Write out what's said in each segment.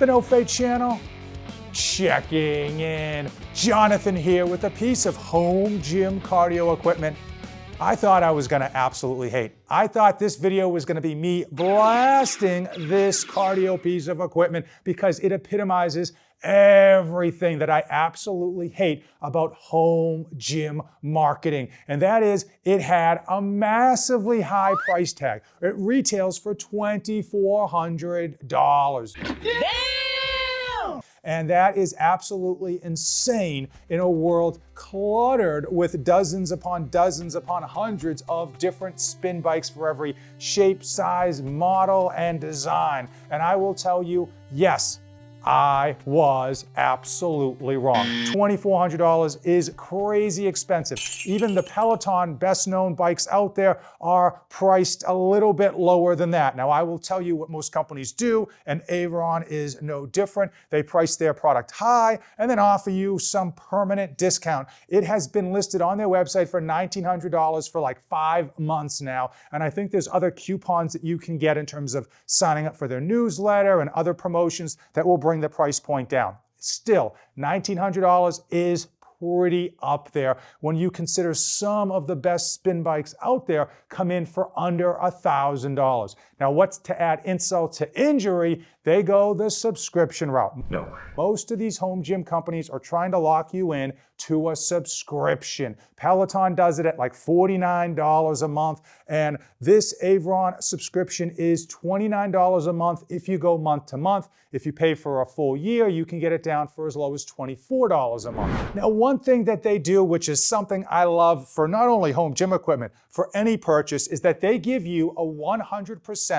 The No Fate channel, checking in. Jonathan here with a piece of home gym cardio equipment I thought I was gonna absolutely hate. I thought this video was gonna be me blasting this cardio piece of equipment because it epitomizes everything that I absolutely hate about home gym marketing. And that is, it had a massively high price tag. It retails for $2,400. Damn! And that is absolutely insane in a world cluttered with dozens upon hundreds of different spin bikes for every shape, size, model, and design. And I will tell you, yes, I was absolutely wrong. $2,400 is crazy expensive. Even the Peleton best known bikes out there are priced a little bit lower than that. Now I will tell you what most companies do, and Aviron is no different. They price their product high and then offer you some permanent discount. It has been listed on their website for $1,900 for like 5 months now. And I think there's other coupons that you can get in terms of signing up for their newsletter and other promotions that will bring the price point down. Still, $1,900 is pretty up there when you consider some of the best spin bikes out there come in for under $1,000. Now, what's to add insult to injury? They go the subscription route. No. Most of these home gym companies are trying to lock you in to a subscription. Peloton does it at like $49 a month, and this Aviron subscription is $29 a month if you go month to month. If you pay for a full year, you can get it down for as low as $24 a month. Now, one thing that they do, which is something I love for not only home gym equipment, for any purchase, is that they give you a 100%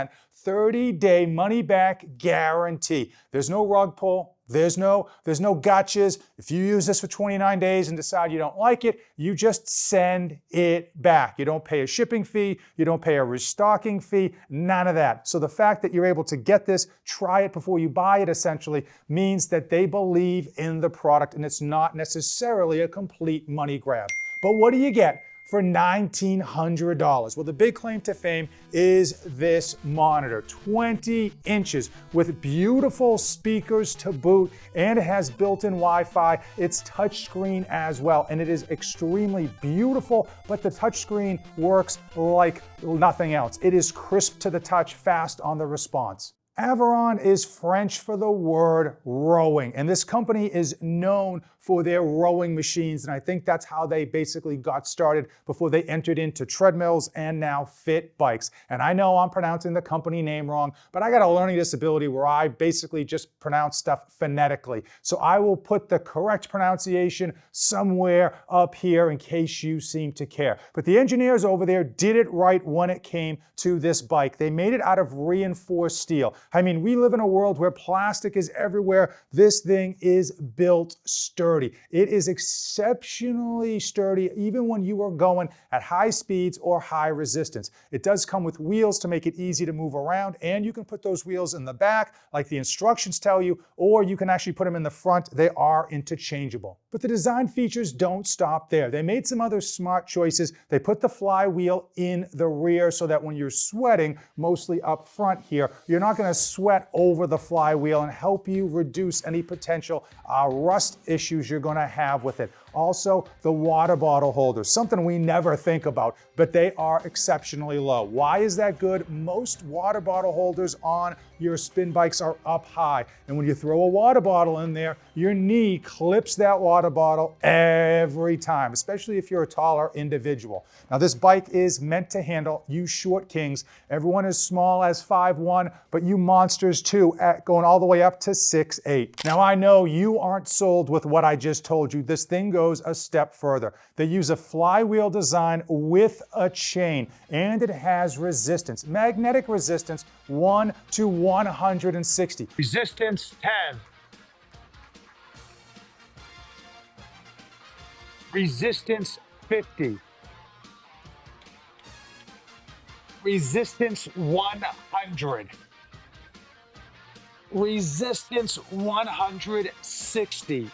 30-day money-back guarantee. There's no rug pull. There's no gotchas. If you use this for 29 days and decide you don't like it, you just send it back. You don't pay a shipping fee. You don't pay a restocking fee. None of that. So the fact that you're able to get this, try it before you buy it, essentially means that they believe in the product and it's not necessarily a complete money grab. But what do you get for $1,900? Well, the big claim to fame is this monitor, 20 inches with beautiful speakers to boot, and it has built-in Wi-Fi. It's touchscreen as well, and it is extremely beautiful, but the touchscreen works like nothing else. It is crisp to the touch, fast on the response. Aviron is French for the word rowing, and this company is known for their rowing machines, and I think that's how they basically got started before they entered into treadmills and now fit bikes. And I know I'm pronouncing the company name wrong, but I got a learning disability where I basically just pronounce stuff phonetically. So I will put the correct pronunciation somewhere up here in case you seem to care. But the engineers over there did it right when it came to this bike. They made it out of reinforced steel. I mean, we live in a world where plastic is everywhere. This thing is built sturdy. It is exceptionally sturdy even when you are going at high speeds or high resistance. It does come with wheels to make it easy to move around, and you can put those wheels in the back like the instructions tell you, or you can actually put them in the front. They are interchangeable. But the design features don't stop there. They made some other smart choices. They put the flywheel in the rear so that when you're sweating, mostly up front here, you're not going to sweat over the flywheel and help you reduce any potential rust issues you're going to have with it. Also, the water bottle holders, something we never think about, but they are exceptionally low. Why is that good? Most water bottle holders on your spin bikes are up high, and when you throw a water bottle in there, your knee clips that water bottle every time, especially if you're a taller individual. Now, this bike is meant to handle you short kings. Everyone as small as 5'1", but you monsters too, going all the way up to 6'8". Now, I know you aren't sold with what I just told you. This thing goes a step further. They use a flywheel design with a chain, and it has resistance, magnetic resistance, 1 to 160. Resistance 10. Resistance 50. Resistance 100. Resistance 160.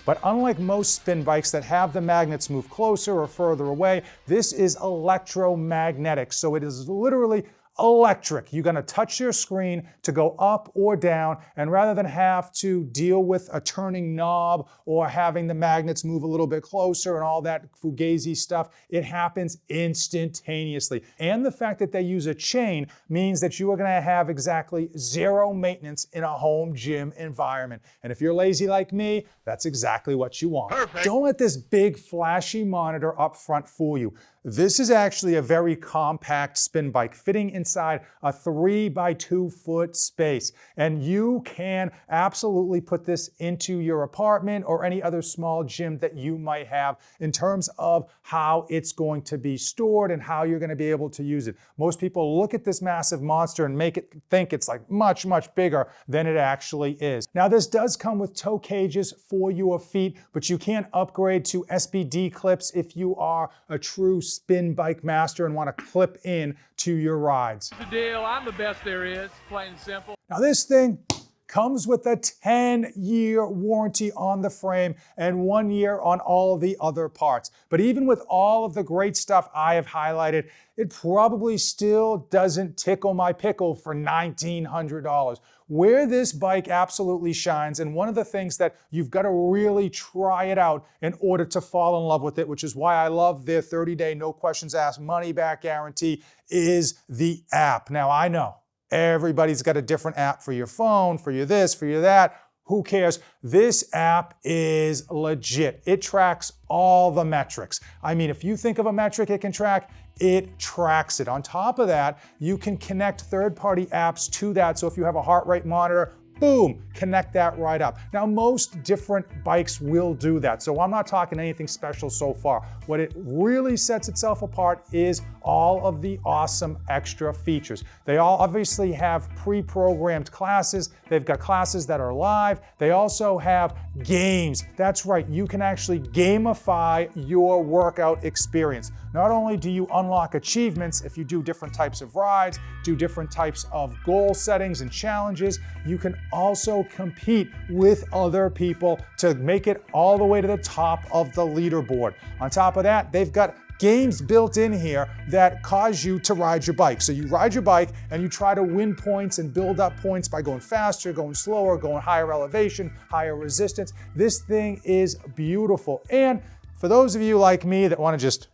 But unlike most spin bikes that have the magnets move closer or further away, this is electromagnetic. So it is literally electric. You're gonna touch your screen to go up or down, and rather than have to deal with a turning knob or having the magnets move a little bit closer and all that fugazi stuff, it happens instantaneously. And the fact that they use a chain means that you are gonna have exactly zero maintenance in a home gym environment. And if you're lazy like me, that's exactly what you want. Perfect. Don't let this big flashy monitor up front fool you. This is actually a very compact spin bike fitting inside a 3x2 foot space. And you can absolutely put this into your apartment or any other small gym that you might have in terms of how it's going to be stored and how you're going to be able to use it. Most people look at this massive monster and make it think it's like much, much bigger than it actually is. Now, this does come with toe cages for your feet, but you can upgrade to SBD clips if you are a true spin bike master and want to clip in to your rides. The deal, I'm the best there is, plain and simple. Now this thing comes with a 10-year warranty on the frame and 1 year on all the other parts. But even with all of the great stuff I have highlighted, it probably still doesn't tickle my pickle for $1,900. Where this bike absolutely shines, and one of the things that you've got to really try it out in order to fall in love with it, which is why I love their 30-day no questions asked money back guarantee, is the app. Now I know everybody's got a different app for your phone, for your this, for your that. Who cares? This app is legit. It tracks all the metrics. I mean, if you think of a metric it can track, it tracks it. On top of that, you can connect third-party apps to that. So if you have a heart rate monitor, boom, connect that right up. Now, most different bikes will do that, so I'm not talking anything special so far. What it really sets itself apart is all of the awesome extra features. They all obviously have pre-programmed classes. They've got classes that are live. They also have games. That's right, you can actually gamify your workout experience. Not only do you unlock achievements if you do different types of rides, do different types of goal settings and challenges, you can also compete with other people to make it all the way to the top of the leaderboard. On top of that, they've got games built in here that cause you to ride your bike. So you ride your bike and you try to win points and build up points by going faster, going slower, going higher elevation, higher resistance. This thing is beautiful. And for those of you like me that want to just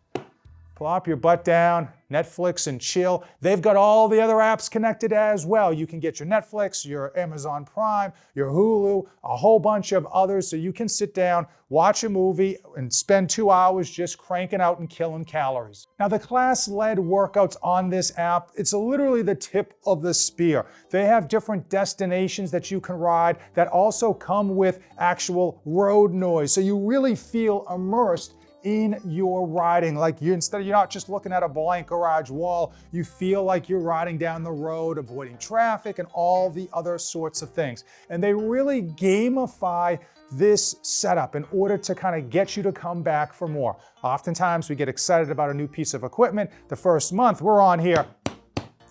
plop your butt down, Netflix and chill, they've got all the other apps connected as well. You can get your Netflix, your Amazon Prime, your Hulu, a whole bunch of others, so you can sit down, watch a movie, and spend 2 hours just cranking out and killing calories. Now, the class-led workouts on this app, it's literally the tip of the spear. They have different destinations that you can ride that also come with actual road noise, so you really feel immersed in your riding. Like you're not just looking at a blank garage wall, you feel like you're riding down the road, avoiding traffic and all the other sorts of things. And they really gamify this setup in order to kind of get you to come back for more. Oftentimes we get excited about a new piece of equipment. The first month we're on here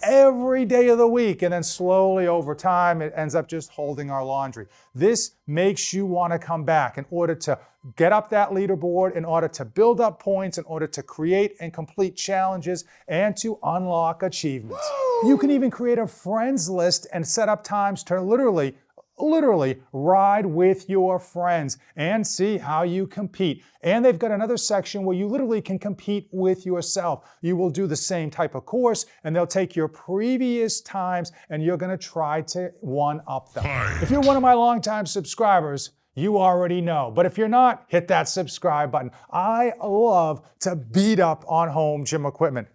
every day of the week, and then slowly over time it ends up just holding our laundry. This makes you want to come back in order to get up that leaderboard, in order to build up points, in order to create and complete challenges, and to unlock achievements. Woo! You can even create a friends list and set up times to literally ride with your friends and see how you compete. And they've got another section where you literally can compete with yourself. You will do the same type of course and they'll take your previous times and you're gonna try to one-up them. If you're one of my longtime subscribers, you already know. But if you're not, hit that subscribe button. I love to beat up on home gym equipment.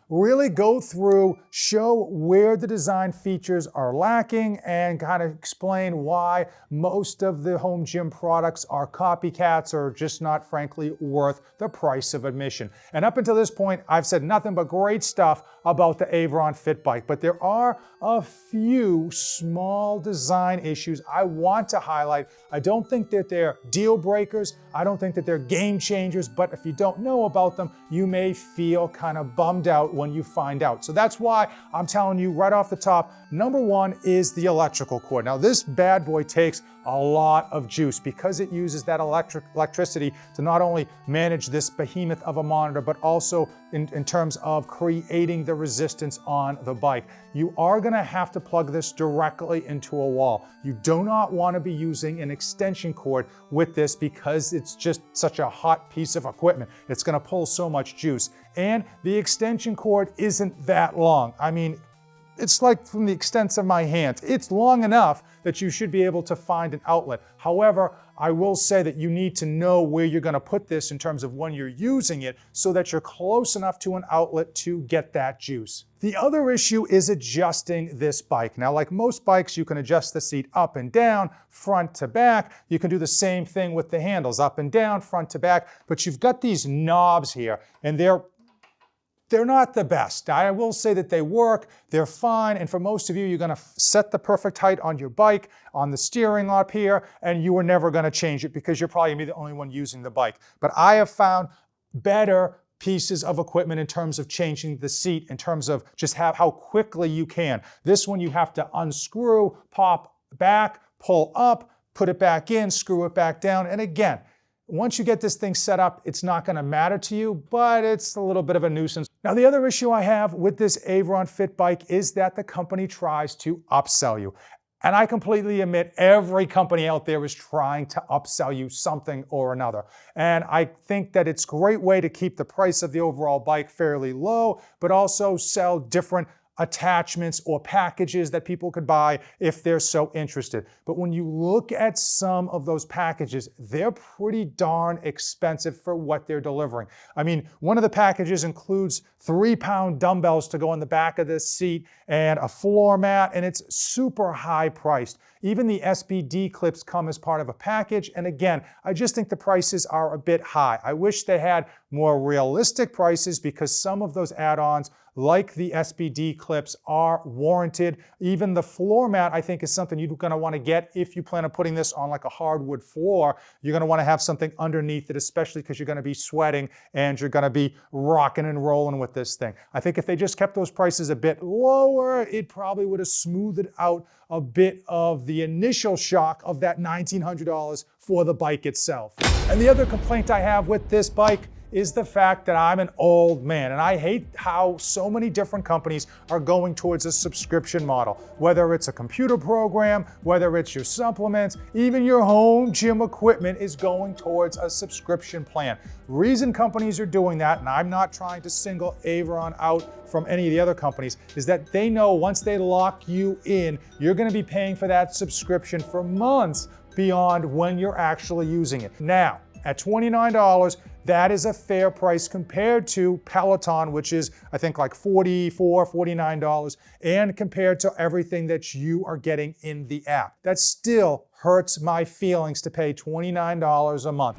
Really go through, show where the design features are lacking, and kind of explain why most of the home gym products are copycats or just not, frankly, worth the price of admission. And up until this point, I've said nothing but great stuff about the Aviron Fit Bike, but there are a few small design issues I want to highlight. I don't think that they're deal breakers. I don't think that they're game changers, but if you don't know about them, you may feel kind of bummed out when you find out. So that's why I'm telling you right off the top, number one is the electrical cord. Now this bad boy takes a lot of juice because it uses that electricity to not only manage this behemoth of a monitor, but also in terms of creating the resistance on the bike. You are gonna have to plug this directly into a wall. You do not wanna be using an extension cord with this because it's just such a hot piece of equipment. It's gonna pull so much juice. And the extension cord isn't that long. I mean, it's like from the extent of my hand. It's long enough that you should be able to find an outlet. However, I will say that you need to know where you're gonna put this in terms of when you're using it so that you're close enough to an outlet to get that juice. The other issue is adjusting this bike. Now, like most bikes, you can adjust the seat up and down, front to back. You can do the same thing with the handles, up and down, front to back, but you've got these knobs here, and they're not the best. I will say that they work, they're fine, and for most of you, you're gonna set the perfect height on your bike, on the steering up here, and you are never gonna change it because you're probably gonna be the only one using the bike. But I have found better pieces of equipment in terms of changing the seat, in terms of just how quickly you can. This one you have to unscrew, pop back, pull up, put it back in, screw it back down, and again, once you get this thing set up, it's not gonna matter to you, but it's a little bit of a nuisance. Now, the other issue I have with this Aviron Fit Bike is that the company tries to upsell you. And I completely admit every company out there is trying to upsell you something or another. And I think that it's a great way to keep the price of the overall bike fairly low, but also sell different attachments or packages that people could buy if they're so interested. But when you look at some of those packages, they're pretty darn expensive for what they're delivering. I mean, one of the packages includes 3-pound dumbbells to go in the back of this seat and a floor mat, and it's super high priced. Even the SBD clips come as part of a package, and again, I just think the prices are a bit high. I wish they had more realistic prices because some of those add-ons, like the SBD clips, are warranted. Even the floor mat, I think, is something you're gonna wanna get if you plan on putting this on like a hardwood floor. You're gonna wanna have something underneath it, especially because you're gonna be sweating and you're gonna be rocking and rolling with this thing. I think if they just kept those prices a bit lower, it probably would have smoothed out a bit of the initial shock of that $1,900 for the bike itself. And the other complaint I have with this bike is the fact that I'm an old man, and I hate how so many different companies are going towards a subscription model. Whether it's a computer program, whether it's your supplements, even your home gym equipment is going towards a subscription plan. Reason companies are doing that, and I'm not trying to single Aviron out from any of the other companies, is that they know once they lock you in, you're gonna be paying for that subscription for months beyond when you're actually using it. Now, at $29, that is a fair price compared to Peleton, which is, I think, like $44, $49, and compared to everything that you are getting in the app. That still hurts my feelings to pay $29 a month.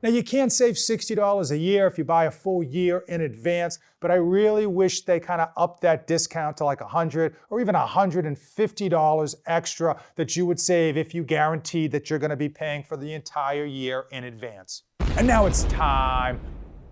Now, you can save $60 a year if you buy a full year in advance, but I really wish they kind of upped that discount to like $100 or even $150 extra that you would save if you guaranteed that you're going to be paying for the entire year in advance. And now it's time.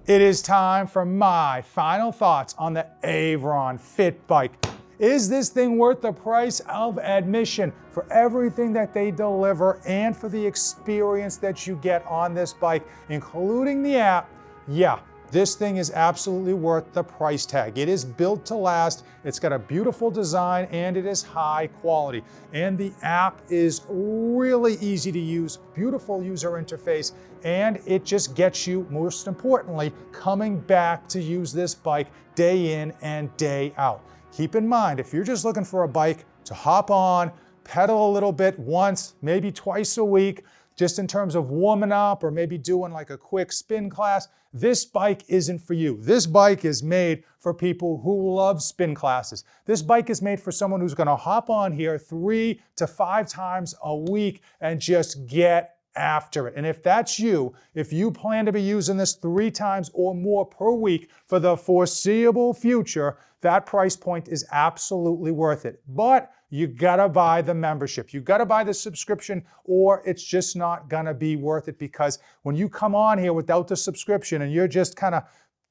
It is time for my final thoughts on the Aviron Fit Bike. Is this thing worth the price of admission for everything that they deliver and for the experience that you get on this bike, including the app? Yeah, this thing is absolutely worth the price tag. It is built to last, it's got a beautiful design, and it is high quality. And the app is really easy to use, beautiful user interface, and it just gets you, most importantly, coming back to use this bike day in and day out. Keep in mind, if you're just looking for a bike to hop on, pedal a little bit once, maybe twice a week, just in terms of warming up or maybe doing like a quick spin class, this bike isn't for you. This bike is made for people who love spin classes. This bike is made for someone who's gonna hop on here 3 to 5 times a week and just get after it. And if that's you, if you plan to be using this 3 times or more per week for the foreseeable future, that price point is absolutely worth it. But you gotta buy the membership. You gotta buy the subscription, or it's just not gonna be worth it, because when you come on here without the subscription and you're just kind of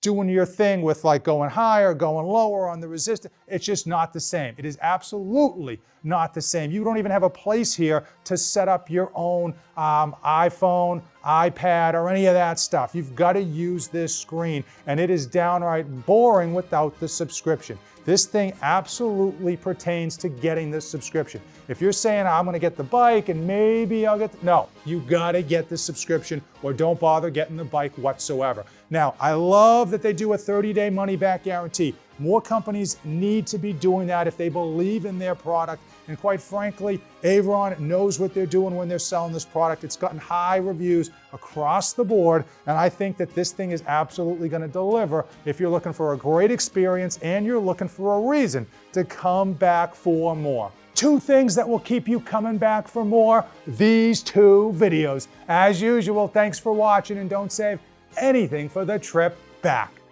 doing your thing with like going higher, going lower on the resistance. It's just not the same. It is absolutely not the same. You don't even have a place here to set up your own iPhone, iPad, or any of that stuff. You've got to use this screen, and it is downright boring without the subscription. This thing absolutely pertains to getting this subscription. If you're saying, I'm gonna get the bike and maybe I'll get, no, you gotta get the subscription or don't bother getting the bike whatsoever. Now, I love that they do a 30-day money-back guarantee. More companies need to be doing that if they believe in their product. And quite frankly, Aviron knows what they're doing when they're selling this product. It's gotten high reviews across the board, and I think that this thing is absolutely going to deliver if you're looking for a great experience and you're looking for a reason to come back for more. 2 things that will keep you coming back for more, these 2 videos. As usual, thanks for watching, and don't save anything for the trip back.